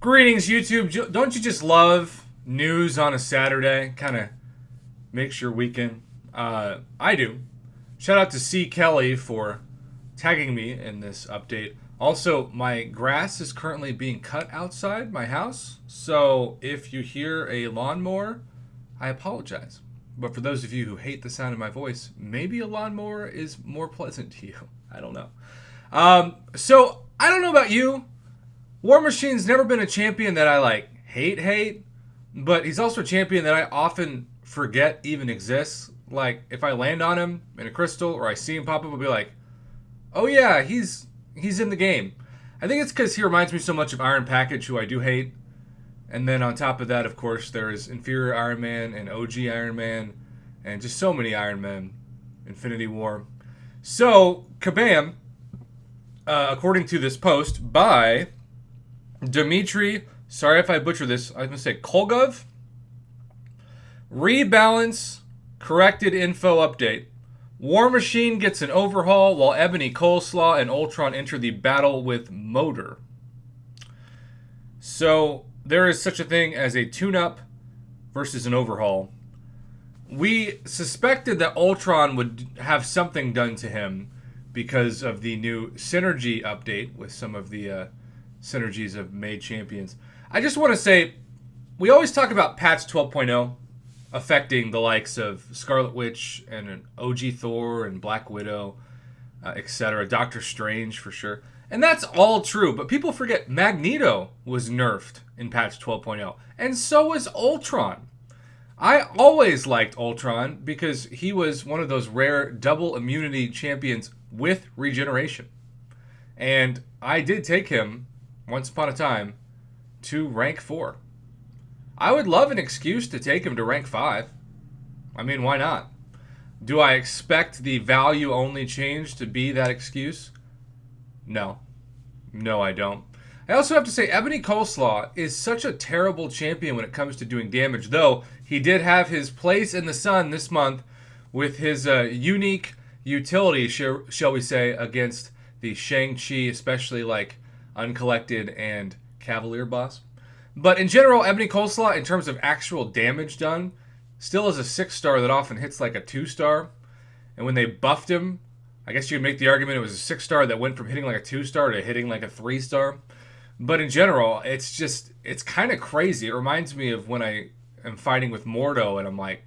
Greetings, YouTube. Don't you just love news on a Saturday? Kind of makes your weekend. I do. Shout out to CKelly for tagging me in this update. Also, my grass is currently being cut outside my house, so if you hear a lawnmower, I apologize. But for those of you who hate the sound of my voice, maybe a lawnmower is more pleasant to you. I don't know. So I don't know about you. War Machine's never been a champion that I hate, but he's also a champion that I often forget even exists. Like if I land on him in a crystal or I see him pop up, I'll be like, "Oh yeah, he's in the game." I think it's because he reminds me so much of Iron Package, who I do hate. And then on top of that, of course, there is Inferior Iron Man and OG Iron Man, and just so many Iron Men. Infinity War. So kabam! According to this post by Dmitry, sorry if I butcher this, I was going to say Kolgov. Rebalance, corrected info update. War Machine gets an overhaul while Ebony Coleslaw and Ultron enter the battle with Motor. So there is such a thing as a tune-up versus an overhaul. We suspected that Ultron would have something done to him because of the new synergy update with some of the synergies of made champions. I just want to say, we always talk about patch 12.0 affecting the likes of Scarlet Witch and an OG Thor and Black Widow, etc. Doctor Strange for sure. And that's all true, but people forget Magneto was nerfed in patch 12.0, and so was Ultron. I always liked Ultron because he was one of those rare double immunity champions with regeneration. And I did take him once upon a time to rank 4. I would love an excuse to take him to rank 5. I mean, why not? Do I expect the value only change to be that excuse? No. No, I don't. I also have to say, Ebony Coleslaw is such a terrible champion when it comes to doing damage, though he did have his place in the sun this month with his unique utility, shall we say, against the Shang-Chi, especially Uncollected and Cavalier boss. But in general, Ebony Coleslaw, in terms of actual damage done, still is a 6-star that often hits like a 2-star. And when they buffed him, I guess you could make the argument it was a 6-star that went from hitting like a 2-star to hitting like a 3-star. But in general, it's kind of crazy. It reminds me of when I am fighting with Mordo and I'm like,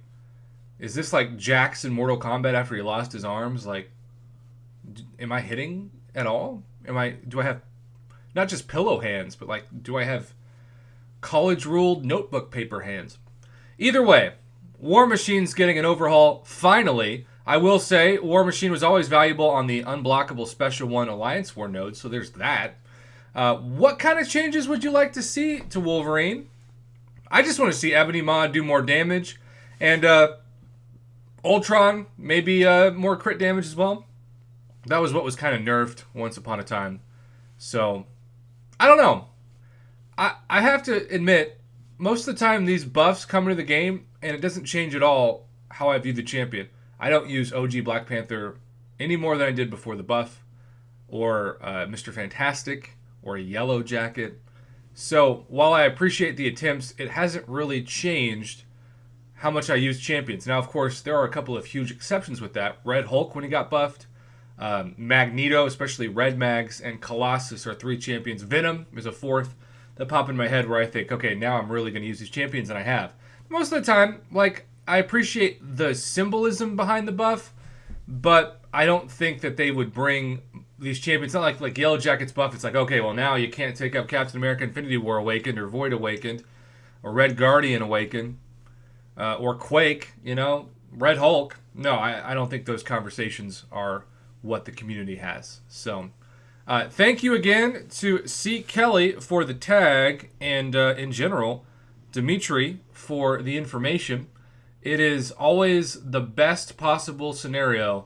is this like Jax in Mortal Kombat after he lost his arms? Like, am I hitting at all? Do I have not just pillow hands, but do I have college-ruled notebook paper hands? Either way, War Machine's getting an overhaul, finally. I will say, War Machine was always valuable on the unblockable Special 1 Alliance War node, so there's that. What kind of changes would you like to see to Wolverine? I just want to see Ebony Maw do more damage, and Ultron, maybe more crit damage as well. That was what was kind of nerfed once upon a time. So, I don't know. I have to admit, most of the time these buffs come into the game, and it doesn't change at all how I view the champion. I don't use OG Black Panther any more than I did before the buff, or Mr. Fantastic, or a Yellow Jacket. So, while I appreciate the attempts, it hasn't really changed how much I use champions. Now, of course, there are a couple of huge exceptions with that. Red Hulk, when he got buffed, Magneto, especially Red Mags, and Colossus are 3 champions. Venom is a 4th that pop in my head where I think, okay, now I'm really going to use these champions, and I have. Most of the time, I appreciate the symbolism behind the buff, but I don't think that they would bring these champions. It's not like Yellow Jacket's buff. It's like, okay, well, now you can't take up Captain America Infinity War Awakened, or Void Awakened, or Red Guardian Awakened, or Quake, Red Hulk. No, I don't think those conversations are what the community has. So, thank you again to CKelly for the tag, and in general, Dmitry for the information. It is always the best possible scenario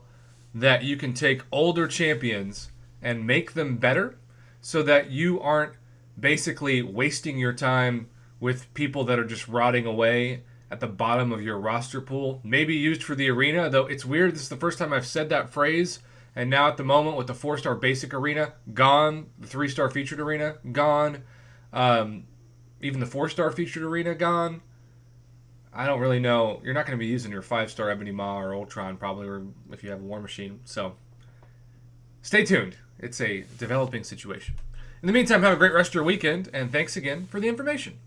that you can take older champions and make them better so that you aren't basically wasting your time with people that are just rotting away at the bottom of your roster pool. Maybe used for the arena, though it's weird. This is the first time I've said that phrase. And now at the moment with the 4-star basic arena, gone. The 3-star featured arena, gone. even the 4-star featured arena gone. I don't really know. You're not going to be using your 5-star Ebony Maw or Ultron probably, or if you have a War Machine. So stay tuned. It's a developing situation. In the meantime, have a great rest of your weekend, and thanks again for the information.